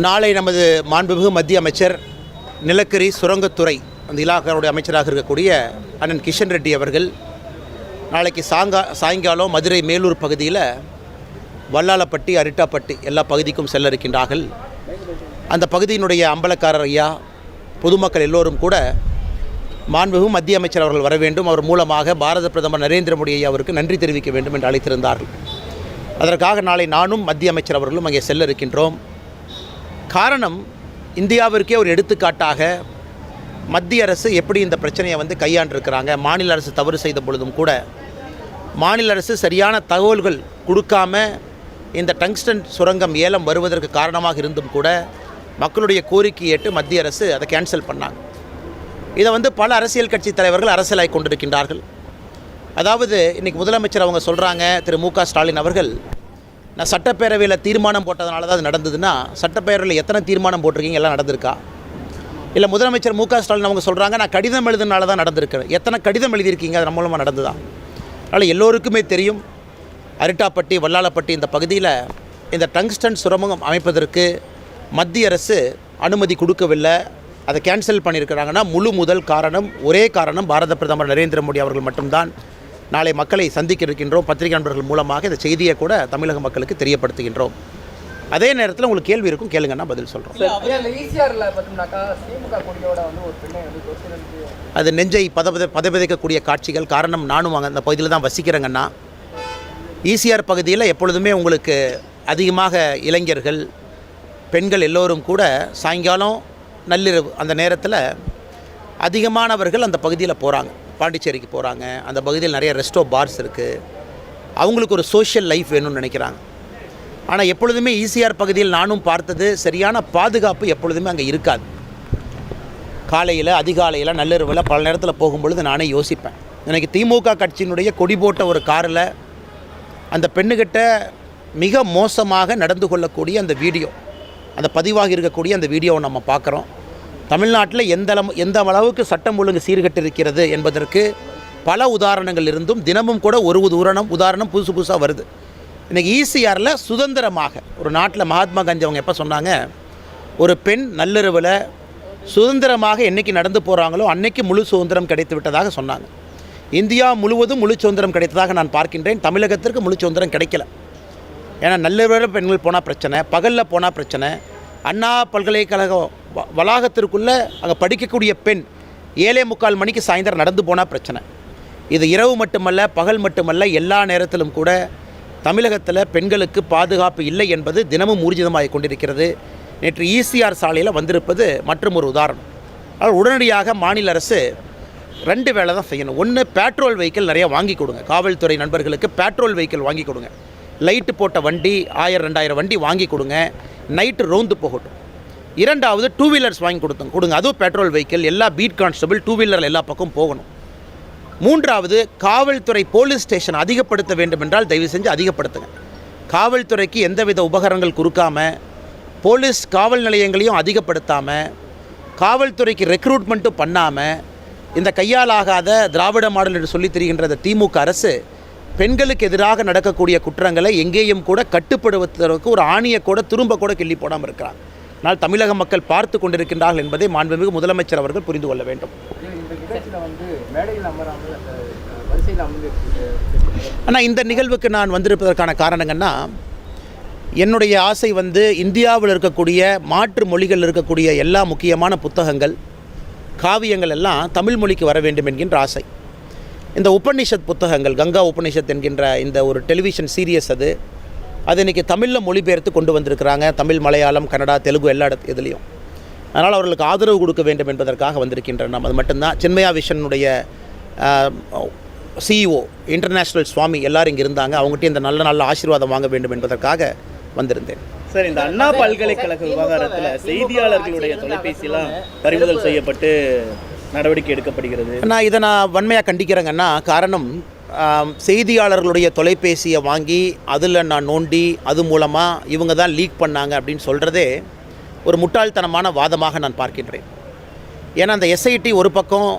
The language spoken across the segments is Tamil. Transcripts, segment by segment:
நாளை நமது மாண்புமிகு மத்திய அமைச்சர் நிலக்கரி சுரங்கத்துறை அந்த இலாக்காவுடைய அமைச்சராக இருக்கக்கூடிய அண்ணன் கிஷன் ரெட்டி அவர்கள் நாளைக்கு சாயங்காலம் மதுரை மேலூர் பகுதியில் வல்லாளப்பட்டி அரிட்டாப்பட்டி எல்லா பகுதிக்கும் செல்ல இருக்கின்றார்கள். அந்த பகுதியினுடைய அம்பலக்காரர் ஐயா பொதுமக்கள் எல்லோரும் கூட மாண்புமிகு மத்திய அமைச்சர் அவர்கள் வர வேண்டும், அவர் மூலமாக பாரத பிரதமர் நரேந்திர மோடி ஐயா அவருக்கு நன்றி தெரிவிக்க வேண்டும் என்று அழைத்திருந்தார்கள். அதற்காக நாளை நானும் மத்திய அமைச்சர் அவர்களும் அங்கே செல்ல இருக்கின்றோம். காரணம், இந்தியாவிற்கே ஒரு எடுத்துக்காட்டாக மத்திய அரசு எப்படி இந்த பிரச்சனையை கையாண்டிருக்கிறாங்க. மாநில அரசு தவறு செய்த பொழுதும் கூட மாநில அரசு சரியான தகவல்கள் கொடுக்காம இந்த டங்ஸ்டன் சுரங்கம் ஏலம் வருவதற்கு காரணமாக இருந்தும் கூட மக்களுடைய கோரிக்கை ஏற்று மத்திய அரசு அதை கேன்சல் பண்ணாங்க. இதை பல அரசியல் கட்சி தலைவர்கள் அரசியலாகி கொண்டிருக்கின்றார்கள். அதாவது இன்றைக்கி முதலமைச்சர் அவங்க சொல்கிறாங்க, திரு மு.க. ஸ்டாலின் அவர்கள், நான் சட்டப்பேரவையில் தீர்மானம் போட்டதுனால தான் அது நடந்ததுன்னா சட்டப்பேரவையில் எத்தனை தீர்மானம் போட்டிருக்கீங்க, எல்லாம் நடந்திருக்கா? இல்லை முதலமைச்சர் மு.க. ஸ்டாலின் அவங்க சொல்கிறாங்க, நான் கடிதம் எழுதுனால தான் நடந்திருக்கேன், எத்தனை கடிதம் எழுதியிருக்கீங்க, அது நம்ம மூலமாக நடந்துதான்? அதனால் எல்லோருக்குமே தெரியும், அரிட்டாப்பட்டி வல்லாளப்பட்டி இந்த பகுதியில் இந்த டங்ஸ்டன் சுரங்கம் அமைப்பதற்கு மத்திய அரசு அனுமதி கொடுக்கவில்லை, அதை கேன்சல் பண்ணியிருக்கிறாங்கன்னா முழு முதல் காரணம், ஒரே காரணம் பாரத பிரதமர் நரேந்திர மோடி அவர்கள் மட்டும்தான். நாளை மக்களை சந்திக்க இருக்கின்றோம். பத்திரிகை நண்பர்கள் மூலமாக இந்த செய்தியை கூட தமிழக மக்களுக்கு தெரியப்படுத்துகின்றோம். அதே நேரத்தில் உங்களுக்கு கேள்வி இருக்கும், கேளுங்கன்னா பதில் சொல்கிறோம். அது நெஞ்சை பதவிதைக்கக்கூடிய காட்சிகள். காரணம், நானும் அந்த பகுதியில் தான் வசிக்கிறேங்கன்னா. ஈசிஆர் பகுதியில் எப்பொழுதுமே உங்களுக்கு அதிகமாக இளைஞர்கள் பெண்கள் எல்லோரும் கூட சாயங்காலம் நள்ளிரவு அந்த நேரத்தில் அதிகமானவர்கள் அந்த பகுதியில் போகிறாங்க. பாண்டிச்சேரிக்கு போகிறாங்க. அந்த பகுதியில் நிறைய ரெஸ்டோ பார்ஸ் இருக்குது. அவங்களுக்கு ஒரு சோஷியல் லைஃப் வேணும்னு நினைக்கிறாங்க. ஆனால் எப்பொழுதுமே ஈசிஆர் பகுதியில் நானும் பார்த்தது, சரியான பாதுகாப்பு எப்பொழுதுமே அங்கே இருக்காது. காலையில் அதிகாலையில் நள்ளிரவில் பல நேரத்தில் போகும்பொழுது நானே யோசிப்பேன், எனக்கு திமுக கட்சியினுடைய கொடி போட்ட ஒரு காரில் அந்த பெண்ணுக்கிட்ட மிக மோசமாக நடந்து கொள்ளக்கூடிய அந்த வீடியோ, அந்த பதிவாகி இருக்கக்கூடிய அந்த வீடியோவை நம்ம பார்க்குறோம். தமிழ்நாட்டில் எந்த அளவுக்கு சட்டம் ஒழுங்கு சீர்கட்டு இருக்கிறது என்பதற்கு பல உதாரணங்கள் இருந்தும் தினமும் கூட ஒரு உதாரணம் புதுசாக வருது. இன்றைக்கி ஈசிஆரில் சுதந்திரமாக ஒரு நாட்டில் மகாத்மா காந்தி அவங்க எப்போ சொன்னாங்க, ஒரு பெண் நள்ளிரவில் சுதந்திரமாக என்றைக்கு நடந்து போகிறாங்களோ அன்னைக்கு முழு சுதந்திரம் கிடைத்து விட்டதாக சொன்னாங்க. இந்தியா முழுவதும் முழு சுதந்திரம் கிடைத்ததாக நான் பார்க்கின்றேன். தமிழகத்திற்கு முழு சுதந்திரம் கிடைக்கல. ஏன்னா நள்ளிரவில் பெண்கள் போனால் பிரச்சனை, பகலில் போனால் பிரச்சனை. அண்ணா பல்கலைக்கழக வளாகத்திற்குள்ளே அங்கே படிக்கக்கூடிய பெண் 7:45 மணிக்கு சாயந்தரம் நடந்து போனால் பிரச்சனை. இது இரவு மட்டுமல்ல, பகல் மட்டுமல்ல, எல்லா நேரத்திலும் கூட தமிழகத்தில் பெண்களுக்கு பாதுகாப்பு இல்லை என்பது தினமும் ஊர்ஜிதமாக கொண்டிருக்கிறது. நேற்று ஈசிஆர் சாலையில் வந்திருப்பது மற்றும் ஒரு உதாரணம். அதனால் உடனடியாக மாநில அரசு 2 வேலை தான் செய்யணும். ஒன்று, பெட்ரோல் வெஹிக்கிள் நிறையா வாங்கி கொடுங்க. காவல்துறை நண்பர்களுக்கு பெட்ரோல் வெஹிக்கிள் வாங்கி கொடுங்க. லைட்டு போட்ட வண்டி 1000-2000 வண்டி வாங்கி கொடுங்க, நைட்டு ரோந்து போகட்டும். 2வது, 2 வீலர்ஸ் வாங்கி கொடுங்க, அதுவும் பெட்ரோல் வெஹிக்கிள், எல்லா பீட் கான்ஸ்டபிள் 2 வீலரில் எல்லா பக்கம் போகணும். 3வது, காவல்துறை போலீஸ் ஸ்டேஷன் அதிகப்படுத்த வேண்டும் என்றால் தயவு செஞ்சு அதிகப்படுத்துங்க. காவல்துறைக்கு எந்தவித உபகரணங்கள் கொடுக்காமல், போலீஸ் காவல் நிலையங்களையும் அதிகப்படுத்தாமல், காவல்துறைக்கு ரெக்ரூட்மெண்ட்டும் பண்ணாமல், இந்த கையாலாகாத திராவிட மாடல் என்று சொல்லி தெரிகின்ற திமுக அரசு பெண்களுக்கு எதிராக நடக்கக்கூடிய குற்றங்களை எங்கேயும் கூட கட்டுப்படுத்துவதற்கு ஒரு ஆணியை கூட திரும்ப கூட கிள்ளி போடாமல் இருக்கிறார். ஆனால் தமிழக மக்கள் பார்த்து கொண்டிருக்கின்றார்கள் என்பதை மாண்புமிகு முதலமைச்சர் அவர்கள் புரிந்து கொள்ள வேண்டும். ஆனால் இந்த நிகழ்வுக்கு நான் வந்திருப்பதற்கான காரணங்கன்னா, என்னுடைய ஆசை இந்தியாவில் இருக்கக்கூடிய மாற்று மொழிகள் இருக்கக்கூடிய எல்லா முக்கியமான புத்தகங்கள், காவியங்கள் எல்லாம் தமிழ் மொழிக்கு வர வேண்டும் என்கின்ற ஆசை. இந்த உபநிஷத் புத்தகங்கள், கங்கா உபநிஷத் என்கின்ற இந்த ஒரு டெலிவிஷன் சீரியஸ் அது இன்றைக்கி தமிழில் மொழிபெயர்த்து கொண்டு வந்திருக்கிறாங்க. தமிழ், மலையாளம், கன்னடா, தெலுங்கு எல்லா இதுலேயும். அதனால் அவர்களுக்கு ஆதரவு கொடுக்க வேண்டும் என்பதற்காக வந்திருக்கின்றன. அது மட்டும்தான். சின்மயா விஷனுடைய CEO இன்டர்நேஷ்னல் சுவாமி எல்லோரும் இங்கே இருந்தாங்க. அவங்ககிட்ட இந்த நல்ல ஆசீர்வாதம் வாங்க வேண்டும் என்பதற்காக வந்திருந்தேன். சார், இந்த அண்ணா பல்கலைக்கழக விவகாரத்தில் செய்தியாளர்களுடைய தொலைபேசியெல்லாம் பறிமுதல் செய்யப்பட்டு நடவடிக்கை எடுக்கப்படுகிறது. இதை நான் வன்மையாக கண்டிக்கிறேங்கன்னா, காரணம், செய்தியாளர்களுடைய தொலைபேசியை வாங்கி அதில் நான் நோண்டி அது மூலமாக இவங்க தான் லீக் பண்ணாங்க அப்படின்னு சொல்கிறதே ஒரு முட்டாள்தனமான வாதமாக நான் பார்க்கின்றேன். ஏன்னா அந்த SIT ஒரு பக்கம்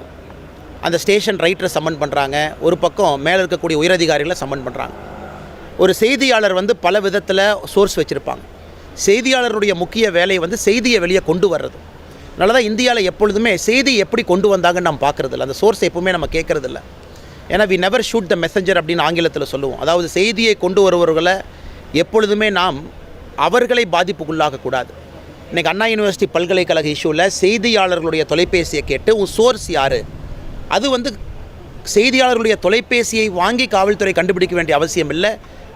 அந்த ஸ்டேஷன் ரைட்டரை சம்மன் பண்ணுறாங்க, ஒரு பக்கம் மேலே இருக்கக்கூடிய உயரதிகாரிகளை சம்மன் பண்ணுறாங்க. ஒரு செய்தியாளர் பல விதத்தில் சோர்ஸ் வச்சுருப்பாங்க. செய்தியாளருடைய முக்கிய வேலை வந்து செய்தியை வெளியே கொண்டு வர்றது. அதனால தான் இந்தியாவில் எப்பொழுதுமே செய்தி எப்படி கொண்டு வந்தாங்கன்னு நம்ம பார்க்குறதில்ல, அந்த சோர்ஸ் எப்பவுமே நம்ம கேட்குறதில்ல. ஏன்னா we never shoot the messenger அப்படின்னு ஆங்கிலத்தில் சொல்லுவோம். அதாவது செய்தியை கொண்டு வருபவர்களை எப்பொழுதுமே நாம் அவர்களை பாதிப்புக்குள்ளாகக்கூடாது. இன்றைக்கி அண்ணா யூனிவர்சிட்டி பல்கலைக்கழக இஷ்யூவில் செய்தியாளர்களுடைய தொலைபேசியை கேட்டு உன் சோர்ஸ் யார், அது வந்து செய்தியாளர்களுடைய தொலைபேசியை வாங்கி காவல்துறை கண்டுபிடிக்க வேண்டிய அவசியம் இல்லை.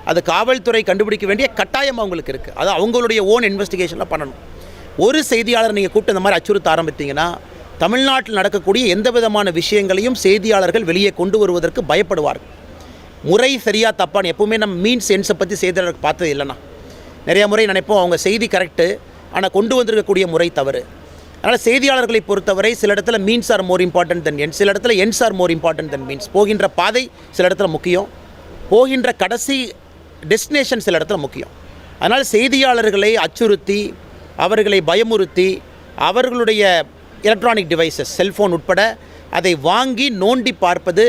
அது காவல்துறை கண்டுபிடிக்க வேண்டிய கட்டாயம் அவங்களுக்கு இருக்குது. அது அவங்களுடைய ஓன் இன்வெஸ்டிகேஷனில் பண்ணணும். ஒரு செய்தியாளர் நீங்கள் கூப்பிட்டு இந்த மாதிரி அச்சுறுத்த ஆரம்பித்தீங்கன்னா தமிழ்நாட்டில் நடக்கக்கூடிய எந்த விதமான விஷயங்களையும் செய்தியாளர்கள் வெளியே கொண்டு வருவதற்கு பயப்படுவார்கள். முறை சரியாக தப்பான்னு எப்போவுமே நம்ம மீன் சென்ஸை பற்றி செய்தியாளர்கள் பார்த்தது இல்லைண்ணா. நிறையா முறை நினைப்போம் அவங்க செய்தி கரெக்டு, ஆனால் கொண்டு வந்திருக்கக்கூடிய முறை தவறு. அதனால் செய்தியாளர்களை பொறுத்தவரை சில இடத்துல means R more important then ends, சில இடத்துல ends R more important then means. போகின்ற பாதை சில இடத்துல முக்கியம், போகின்ற கடைசி டெஸ்டினேஷன் சில இடத்துல முக்கியம். அதனால் செய்தியாளர்களை அச்சுறுத்தி அவர்களை பயமுறுத்தி அவர்களுடைய எலக்ட்ரானிக் டிவைசஸ் செல்ஃபோன் உட்பட அதை வாங்கி நோண்டி பார்ப்பது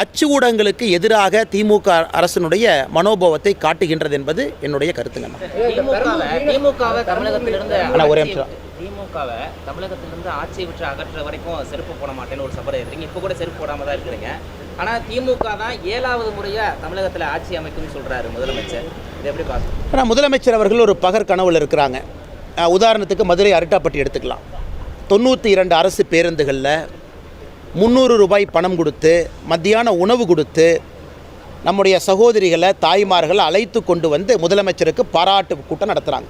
அச்சு ஊடகங்களுக்கு எதிராக திமுக அரசினுடைய மனோபாவத்தை காட்டுகின்றது என்பது என்னுடைய கருத்துங்க. திமுகவை தமிழகத்திலிருந்து ஆட்சியை விட்டு அகற்ற வரைக்கும் செருப்பு போட மாட்டேன்னு ஒரு சபதம் இருக்கீங்க. இப்போ கூட செருப்பு போடாமல் தான் இருக்கிறீங்க. ஆனால் திமுக தான் 7வது முறையாக தமிழகத்தில் ஆட்சி அமைக்கும்னு சொல்கிறாரு முதலமைச்சர். இது எப்படி பார்க்கணும்? ஆனால் முதலமைச்சர் அவர்கள் ஒரு பகர் கனவில் இருக்கிறாங்க. உதாரணத்துக்கு மதுரை அருட்டாப்பட்டி எடுத்துக்கலாம். 92 அரசு பேருந்துகளில் 300 ரூபாய் பணம் கொடுத்து மத்தியான உணவு கொடுத்து நம்முடைய சகோதரிகளை தாய்மார்களை அழைத்து கொண்டு வந்து முதலமைச்சருக்கு பாராட்டு கூட்டம் நடத்துகிறாங்க.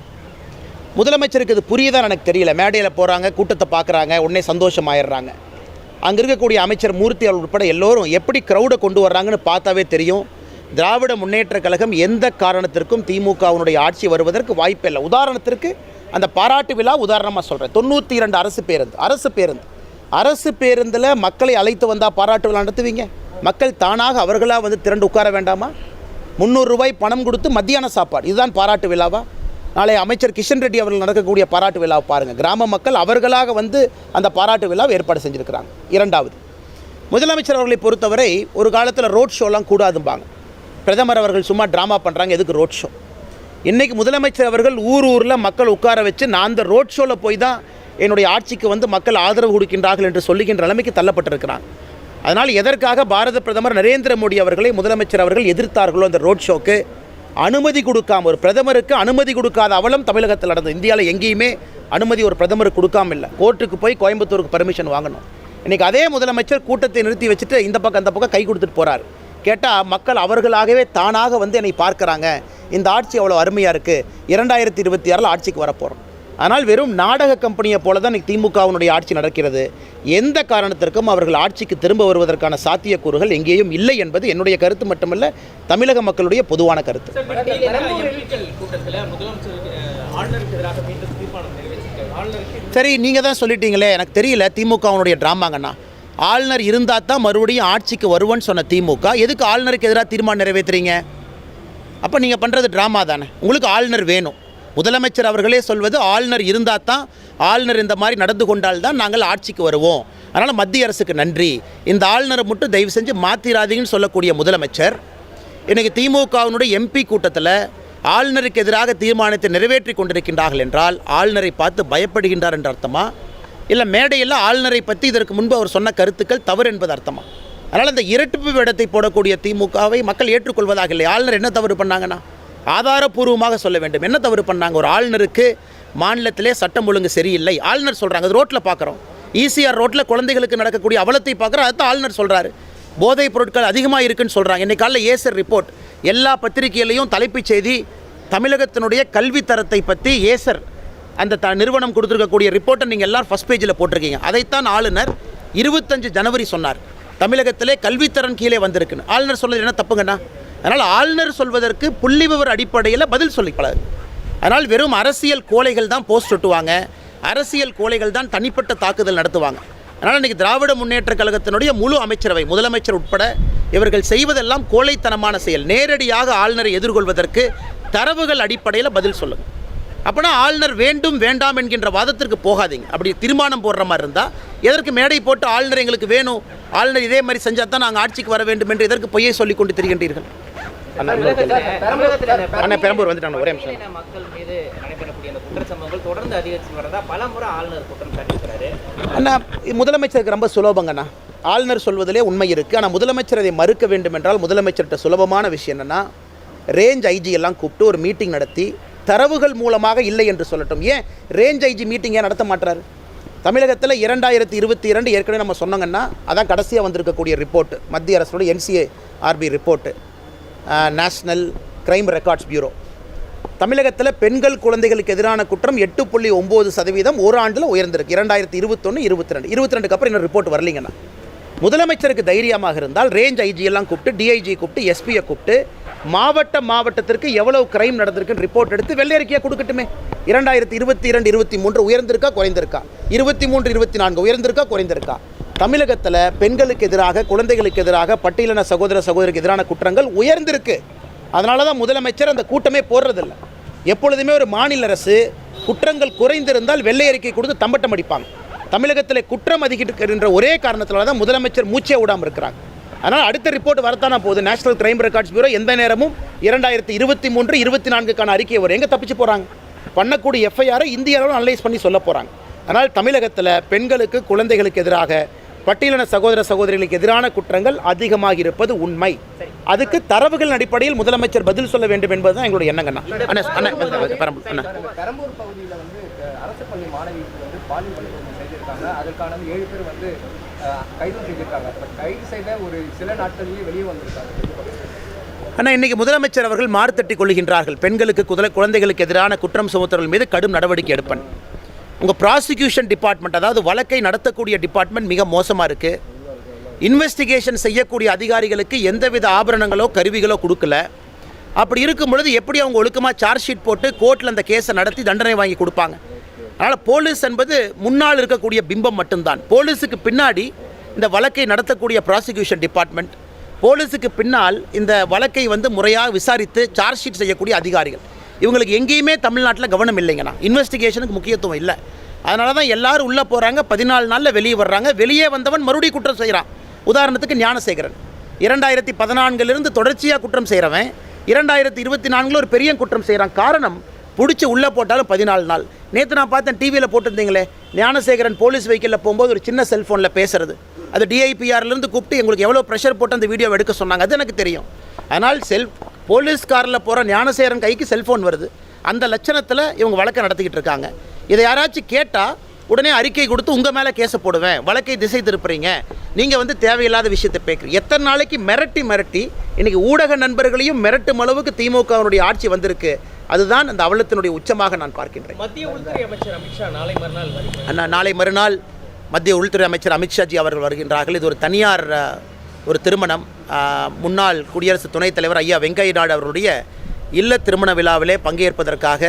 முதலமைச்சருக்கு இது புரியுதான்னு எனக்கு தெரியல. மேடையில் போகிறாங்க, கூட்டத்தை பார்க்குறாங்க, உடனே சந்தோஷமாயிடுறாங்க. அங்கே இருக்கக்கூடிய அமைச்சர் மூர்த்தி அவர்கள் உட்பட எல்லோரும் எப்படி க்ரௌடை கொண்டு வர்றாங்கன்னு பார்த்தாவே தெரியும். திராவிட முன்னேற்றக் கழகம் எந்த காரணத்திற்கும் திமுகவினுடைய ஆட்சி வருவதற்கு வாய்ப்பே இல்லை. உதாரணத்திற்கு அந்த பாராட்டு விழா உதாரணமாக சொல்கிறேன். 92 அரசு பேருந்தில் மக்களை அழைத்து வந்தால் பாராட்டு விழா நடத்துவீங்க? மக்கள் தானாக அவர்களாக வந்து திரண்டு உட்கார வேண்டாமா? 300 ரூபாய் பணம் கொடுத்து மத்தியான சாப்பாடு, இதுதான் பாராட்டு விழாவா? நாளை அமைச்சர் கிஷன் ரெட்டி அவர்கள் நடக்கக்கூடிய பாராட்டு விழாவை பாருங்கள். கிராம மக்கள் அவர்களாக வந்து அந்த பாராட்டு விழாவை ஏற்பாடு செஞ்சுருக்கிறாங்க. இரண்டாவது, முதலமைச்சர் அவர்களை பொறுத்தவரை ஒரு காலத்தில் ரோட் ஷோலாம் கூடாதும்பாங்க. பிரதமர் அவர்கள் சும்மா ட்ராமா பண்ணுறாங்க, எதுக்கு ரோட் ஷோ? இன்றைக்கி முதலமைச்சர் அவர்கள் ஊரில் மக்கள் உட்கார வச்சு நான் அந்த ரோட் ஷோவில் போய் தான் என்னுடைய ஆட்சிக்கு வந்து மக்கள் ஆதரவு கொடுக்கின்றார்கள் என்று சொல்லுகின்ற நிலைமைக்கு தள்ளப்பட்டிருக்கிறாங்க. அதனால் எதற்காக பாரத பிரதமர் நரேந்திர மோடி அவர்களை முதலமைச்சர் அவர்கள் எதிர்த்தார்களோ அந்த ரோட் ஷோக்கு அனுமதி கொடுக்காம, ஒரு பிரதமருக்கு அனுமதி கொடுக்காத அவலம் தமிழகத்தில் நடந்தது. இந்தியாவில் எங்கேயுமே அனுமதி ஒரு பிரதமருக்கு கொடுக்காம இல்லை. கோர்ட்டுக்கு போய் கோயம்புத்தூருக்கு பர்மிஷன் வாங்கணும். இன்றைக்கி அதே முதலமைச்சர் கூட்டத்தை நிறுத்தி வச்சுட்டு இந்த பக்கம் அந்த பக்கம் கை கொடுத்துட்டு போகிறார். கேட்டால் மக்கள் அவர்களாகவே தானாக வந்து என்னை பார்க்குறாங்க, இந்த ஆட்சி அவ்வளோ அருமையாக இருக்குது, 2026 ஆட்சிக்கு வரப்போகிறோம். ஆனால் வெறும் நாடக கம்பெனியை போல தான் இன்றைக்கி திமுகவினுடைய ஆட்சி நடக்கிறது. எந்த காரணத்திற்கும் அவர்கள் ஆட்சிக்கு திரும்ப வருவதற்கான சாத்தியக்கூறுகள் எங்கேயும் இல்லை என்பது என்னுடைய கருத்து மட்டுமல்ல, தமிழக மக்களுடைய பொதுவான கருத்து. சரி, நீங்கள் தான் சொல்லிட்டீங்களே, எனக்கு தெரியல திமுகவினுடைய ட்ராமாங்கண்ணா. ஆளுநர் இருந்தால் தான் மறுபடியும் ஆட்சிக்கு வருவோன்னு சொன்ன திமுக எதுக்கு ஆளுநருக்கு எதிராக தீர்மானம் நிறைவேற்றுறீங்க? அப்போ நீங்கள் பண்ணுறது ட்ராமா தானே. உங்களுக்கு ஆளுநர் வேணும். முதலமைச்சர் அவர்களே சொல்வது ஆளுநர் இருந்தால் தான், ஆளுநர் இந்த மாதிரி நடந்து கொண்டால் தான் நாங்கள் ஆட்சிக்கு வருவோம், அதனால் மத்திய அரசுக்கு நன்றி, இந்த ஆளுநரை மட்டும் தயவு செஞ்சு மாற்றிராதீங்கன்னு சொல்லக்கூடிய முதலமைச்சர் இன்றைக்கி திமுகவினுடைய எம்பி கூட்டத்தில் ஆளுநருக்கு எதிராக தீர்மானத்தை நிறைவேற்றி கொண்டிருக்கின்றார்கள் என்றால் ஆளுநரை பார்த்து பயப்படுகின்றார் என்ற அர்த்தமா? இல்லை மேடையில் ஆளுநரை பற்றி இதற்கு முன்பு அவர் சொன்ன கருத்துக்கள் தவறு என்பது அர்த்தமா? அதனால் இந்த இரட்டிப்பு வேடத்தை போடக்கூடிய திமுகவை மக்கள் ஏற்றுக்கொள்வதாக இல்லை. ஆளுநர் என்ன தவறு பண்ணாங்கன்னா ஆதாரபூர்வமாக சொல்ல வேண்டும். என்ன தவறு பண்ணாங்க? ஒரு ஆளுநருக்கு மாநிலத்திலே சட்டம் ஒழுங்கு சரியில்லை, ஆளுநர் சொல்கிறாங்க. அது ரோட்டில் பார்க்குறோம். ஈசிஆர் ரோட்டில் குழந்தைகளுக்கு நடக்கக்கூடிய அவலத்தை பார்க்குறோம், அதுதான் ஆளுநர் சொல்கிறாரு. போதைப் பொருட்கள் அதிகமாக இருக்குன்னு சொல்கிறாங்க. இன்றைக்கு காலையில் ஏசர் ரிப்போர்ட் எல்லா பத்திரிகையிலையும் தலைப்புச் செய்தி தமிழகத்தினுடைய கல்வித்தரத்தை பற்றி ஏசர் அந்த நிறுவனம் கொடுத்துருக்கக்கூடிய ரிப்போர்ட்டை நீங்கள் எல்லோரும் ஃபஸ்ட் பேஜில் போட்டிருக்கீங்க. அதைத்தான் ஆளுநர் 25 ஜனவரி சொன்னார், தமிழகத்திலே கல்வித்தரம் கீழே வந்திருக்குன்னு. ஆளுநர் சொல்வது என்ன தப்புங்கண்ணா? அதனால் ஆளுநர் சொல்வதற்கு புள்ளி விவர அடிப்படையில் பதில் சொல்லிப்படாது. அதனால் வெறும் அரசியல் கோழைகள் தான் போஸ்ட் ஒட்டுவாங்க, அரசியல் கோழைகள் தான் தனிப்பட்ட தாக்குதல் நடத்துவாங்க. அதனால் இன்றைக்கி திராவிட முன்னேற்றக் கழகத்தினுடைய முழு அமைச்சரவை, முதலமைச்சர் உட்பட இவர்கள் செய்வதெல்லாம் கோழைத்தனமான செயல். நேரடியாக ஆளுநரை எதிர்கொள்வதற்கு தரவுகள் அடிப்படையில் பதில் சொல்லுங்கள். அப்போனா ஆளுநர் வேண்டும் வேண்டாம் என்கின்ற வாதத்திற்கு போகாதீங்க. அப்படி தீர்மானம் போடுற மாதிரி இருந்தால் எதற்கு மேடை போட்டு ஆளுநர் எங்களுக்கு வேணும், ஆளுநர் இதே மாதிரி செஞ்சால் தான் நாங்கள் ஆட்சிக்கு வர வேண்டும் என்று எதற்கு பொய்யை சொல்லிக் கொண்டு திரிகின்றீர்கள்? அண்ணா பெரம்பூர் வந்துட்டாங்க ஒரே நிமிஷம். பட்டியலின மக்கள் மீது நடைபெறக்கூடிய அந்த குற்றச்சம்பவங்கள் தொடர்ந்து அதிகரித்து வரதா பல முறை ஆளுநர் குற்றம் சாட்டியிருக்கிறாரு. அண்ணா முதலமைச்சருக்கு ரொம்ப சுலபங்கண்ணா. ஆளுநர் சொல்வதிலே உண்மை இருக்குது. ஆனால் முதலமைச்சர் அதை மறுக்க வேண்டும் என்றால் முதலமைச்சர்கிட்ட சுலபமான விஷயம் என்னென்னா ரேஞ்ச் ஐஜி எல்லாம் கூப்பிட்டு ஒரு மீட்டிங் நடத்தி தரவுகள் மூலமாக இல்லை என்று சொல்லட்டும். ஏன் ரேஞ்ச் ஐஜி மீட்டிங் ஏன் நடத்த மாட்டாரு? தமிழகத்தில் 2022 ஏற்கனவே நம்ம சொன்னாங்கன்னா அதான் கடைசியாக வந்திருக்கக்கூடிய ரிப்போர்ட்டு மத்திய அரசோட NCARB report, national crime records bureau. தமிழகத்தில் பெண்கள் குழந்தைகளுக்கு எதிரான குற்றம் 8.9% ஒரு ஆண்டில் உயர்ந்திருக்கு. 2021, 22 அப்புறம் இன்னும் ரிப்போர்ட் வரலிங்கண்ணா. முதலமைச்சருக்கு தைரியமாக இருந்தால் ரேஞ்ச் ஐஜி எல்லாம் கூப்பிட்டு, டிஐஜி கூப்பிட்டு, எஸ்பியை கூப்பிட்டு மாவட்டத்திற்கு எவ்வளவு கிரைம் நடந்திருக்குன்னு ரிப்போர்ட் எடுத்து வெள்ளை அறிக்கையாக கொடுக்கட்டுமே. 2022, 23 உயர்ந்திருக்கா குறைந்திருக்கா, 23, 24 உயர்ந்திருக்கா குறைந்திருக்கா? தமிழகத்தில் பெண்களுக்கு எதிராக, குழந்தைகளுக்கு எதிராக, பட்டியலின சகோதரருக்கு எதிரான குற்றங்கள் உயர்ந்திருக்கு. அதனால தான் முதலமைச்சர் அந்த கூட்டமே போடுறதில்லை. எப்பொழுதுமே ஒரு மாநில அரசு குற்றங்கள் குறைந்திருந்தால் வெள்ளை அறிக்கை கொடுத்து தம்பட்டம் அடிப்பாங்க. தமிழகத்தில் குற்றம் அதிகரிக்கின்ற ஒரே காரணத்தினால தான் முதலமைச்சர் மூச்சே விடாமல் இருக்கிறாங்க. அதனால் அடுத்த ரிப்போர்ட் வரத்தானா போகுது. நேஷனல் கிரைம் ரெக்கார்ட்ஸ் பியூரோ எந்த நேரமும் 2023, 24 அறிக்கை வரும். எங்கே தப்பிச்சு போகிறாங்க? பண்ணக்கூடிய எஃப்ஐஆரை இந்திய அளவில் அனலைஸ் பண்ணி சொல்ல போகிறாங்க. அதனால் தமிழகத்தில் பெண்களுக்கு, குழந்தைகளுக்கு எதிராக, பட்டியலின சகோதரிகளுக்கு எதிரான குற்றங்கள் அதிகமாக இருப்பது உண்மை. அதுக்கு தரவுகள் அடிப்படையில் முதலமைச்சர் பதில் சொல்ல வேண்டும் என்பதுதான் எங்களுடைய எண்ணங்கண்ணா. பெரம்பூர் பகுதியில் வந்து அரசு பள்ளி மாணவிக்கு வந்து பாலியல் வன்கொடுமை செய்திருக்காங்க. அதற்கான 7 பேர் வந்து கைது செய்திருக்காங்க. கைது செய்த ஒரு சில நாட்களிலேயே வெளியே வந்திருக்காங்க. ஆனால் இன்றைக்கி முதலமைச்சர் அவர்கள் மாறுதட்டி கொள்கின்றார்கள். பெண்களுக்கு, குழந்தைகளுக்கு எதிரான குற்றம் சுமத்துவர்கள் மீது கடும் நடவடிக்கை எடுப்பேன். உங்கள் ப்ராசிக்யூஷன் டிபார்ட்மெண்ட், அதாவது வழக்கை நடத்தக்கூடிய டிபார்ட்மெண்ட் மிக மோசமாக இருக்குது. இன்வெஸ்டிகேஷன் செய்யக்கூடிய அதிகாரிகளுக்கு எந்தவித ஆபரணங்களோ கருவிகளோ கொடுக்கல. அப்படி இருக்கும் பொழுது எப்படி அவங்க ஒழுக்கமாக சார்ஜ் ஷீட் போட்டு கோர்ட்டில் அந்த கேஸை நடத்தி தண்டனை வாங்கி கொடுப்பாங்க? அதனால் போலீஸ் என்பது முன்னால் இருக்கக்கூடிய பிம்பம் மட்டும்தான். போலீஸுக்கு பின்னாடி இந்த வழக்கை நடத்தக்கூடிய ப்ராசிக்யூஷன் டிபார்ட்மெண்ட், போலீஸுக்கு பின்னால் இந்த வழக்கை வந்து முறையாக விசாரித்து சார்ஜ் ஷீட் செய்யக்கூடிய அதிகாரிகள், இவங்களுக்கு எங்கேயுமே தமிழ்நாட்டில் கவனம் இல்லைங்கண்ணா. இன்வெஸ்டிகேஷனுக்கு முக்கியத்துவம் இல்லை. அதனால தான் எல்லோரும் உள்ளே போகிறாங்க, 14 நாளில் வெளியே வர்றாங்க. வெளியே வந்தவன் மறுபடியும் குற்றம் செய்கிறான். உதாரணத்துக்கு ஞானசேகரன் 2014 தொடர்ச்சியாக குற்றம் செய்கிறவன் 2024 ஒரு பெரிய குற்றம் செய்கிறான். காரணம், பிடிச்சி உள்ளே போட்டாலும் 14 நாள். நேற்று நான் பார்த்தேன், டிவியில் போட்டிருந்தீங்களே, ஞானசேகரன் போலீஸ் வெஹிக்கிளில் போகும்போது ஒரு சின்ன செல்ஃபோனில் பேசுறது, அது டிஐபிஆர்லேருந்து கூப்பிட்டு எங்களுக்கு எவ்வளோ ப்ரெஷர் போட்டு அந்த வீடியோ எடுக்க சொன்னாங்க. அது எனக்கு தெரியும். அதனால் போலீஸ் காரில் போகிற ஞானசேகரன் கைக்கு செல்ஃபோன் வருது. அந்த லட்சணத்தில் இவங்க வழக்கை நடத்திக்கிட்டு இருக்காங்க. இதை யாராச்சும் கேட்டால் உடனே அறிக்கை கொடுத்து உங்கள் மேலே கேஸை போடுவேன், வழக்கை திசை திருப்புறீங்க, நீங்கள் வந்து தேவையில்லாத விஷயத்தை பேக்குறீங்க. எத்தனை நாளைக்கு மிரட்டி இன்றைக்கி ஊடக நண்பர்களையும் மிரட்டும் அளவுக்கு திமுகவினுடைய ஆட்சி வந்திருக்கு. அதுதான் அந்த அவலத்தினுடைய உச்சமாக நான் பார்க்கின்றேன். மத்திய உள்துறை அமைச்சர் அமித்ஷா நாளை மறுநாள் மத்திய உள்துறை அமைச்சர் அமித்ஷாஜி அவர்கள் வருகின்றார்கள். இது ஒரு தனியார் ஒரு திருமணம். முன்னாள் குடியரசு துணைத் தலைவர் ஐயா வெங்கையா நாயுடு அவர்களுடைய இல்ல திருமண விழாவிலே பங்கேற்பதற்காக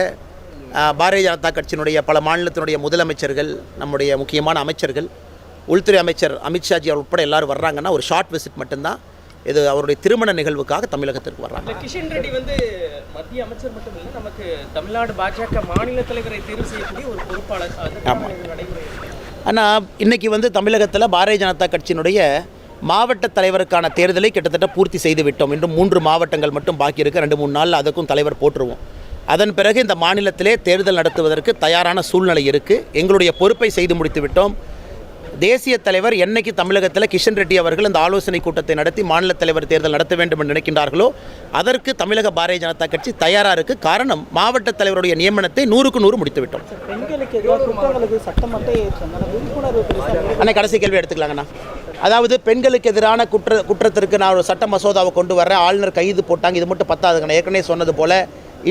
பாரதிய ஜனதா கட்சியினுடைய பல மாநிலத்தினுடைய முதலமைச்சர்கள், நம்முடைய முக்கியமான அமைச்சர்கள், உள்துறை அமைச்சர் அமித்ஷாஜி அவர் உட்பட எல்லாரும் வர்றாங்கன்னா ஒரு ஷார்ட் விசிட் மட்டும்தான். இது அவருடைய திருமண நிகழ்வுக்காக தமிழகத்திற்கு வர்றாங்க. கிஷன் ரெட்டி வந்து மத்திய அமைச்சர் மட்டும் இல்லை, நமக்கு தமிழ்நாடு பாஜக மாநில தலைவரை தேர்வு செய்யக்கூடிய ஒரு பொறுப்பாளர். ஆனால் இன்றைக்கி வந்து தமிழகத்தில் பாரதிய ஜனதா கட்சியினுடைய மாவட்ட தலைவருக்கான தேர்தலை கிட்டத்தட்ட பூர்த்தி செய்து விட்டோம். இன்னும் 3 மாவட்டங்கள் மட்டும் பாக்கி இருக்குது. 2-3 நாளில் அதுக்கும் தலைவர் போட்டுருவோம். அதன் பிறகு இந்த மாநிலத்திலே தேர்தல் நடத்துவதற்கு தயாரான சூழ்நிலை இருக்குது. எங்களுடைய பொறுப்பை செய்து முடித்து விட்டோம். தேசிய தலைவர் என்னைக்கு தமிழகத்தில் கிஷன் ரெட்டி அவர்கள் இந்த ஆலோசனை கூட்டத்தை நடத்தி மாநில தலைவர் தேர்தல் நடத்த வேண்டும் என்று நினைக்கின்றார்களோ அதற்கு தமிழக பாரதிய ஜனதா கட்சி தயாராக இருக்குது. காரணம், மாவட்ட தலைவருடைய நியமனத்தை 100க்கு 100 முடித்து விட்டோம். அன்னை கடைசி கேள்வி எடுத்துக்கலாங்கண்ணா. அதாவது பெண்களுக்கு எதிரான குற்றத்திற்கு நான் ஒரு சட்ட மசோதாவை கொண்டு வர்றேன், ஆளுநர் கைது போட்டாங்க, இது மட்டும் பத்தாதுங்கண்ணா. ஏற்கனவே சொன்னது போல்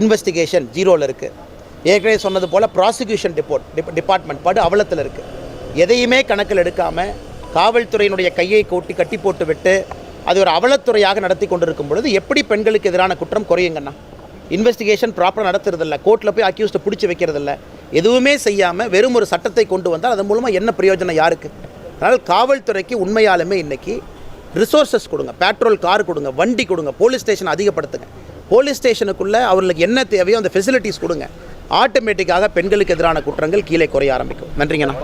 இன்வெஸ்டிகேஷன் 0ல் இருக்குது. ஏற்கனவே சொன்னது போல் ப்ராசிக்யூஷன் டிபார்ட்மெண்ட் படு அவலத்தில் இருக்குது. எதையுமே கணக்கில் எடுக்காமல் காவல்துறையினுடைய கையை கட்டி போட்டு விட்டு அது ஒரு அவலத்துறையாக நடத்தி கொண்டிருக்கும் பொழுது எப்படி பெண்களுக்கு எதிரான குற்றம் குறையுங்கண்ணா? இன்வெஸ்டிகேஷன் ப்ராப்பராக நடத்துறதில்ல, கோர்ட்டில் போய் அக்யூஸ்ட்டை பிடிச்சி வைக்கிறதில்ல, எதுவுமே செய்யாமல் வெறும் ஒரு சட்டத்தை கொண்டு வந்தால் அதன் மூலமாக என்ன பிரயோஜனம் யாருக்கு? அதனால் காவல்துறைக்கு உண்மையாலுமே இன்றைக்கி ரிசோர்ஸஸ் கொடுங்க, பெட்ரோல் கார் கொடுங்க, வண்டி கொடுங்க, போலீஸ் ஸ்டேஷன் அதிகப்படுத்துங்க. போலீஸ் ஸ்டேஷனுக்குள்ளே அவர்களுக்கு என்ன தேவையோ அந்த ஃபெசிலிட்டிஸ் கொடுங்க. ஆட்டோமேட்டிக்காக பெண்களுக்கு எதிரான குற்றங்கள் கீழே குறைய ஆரம்பிக்கும். நன்றிங்கண்ணா.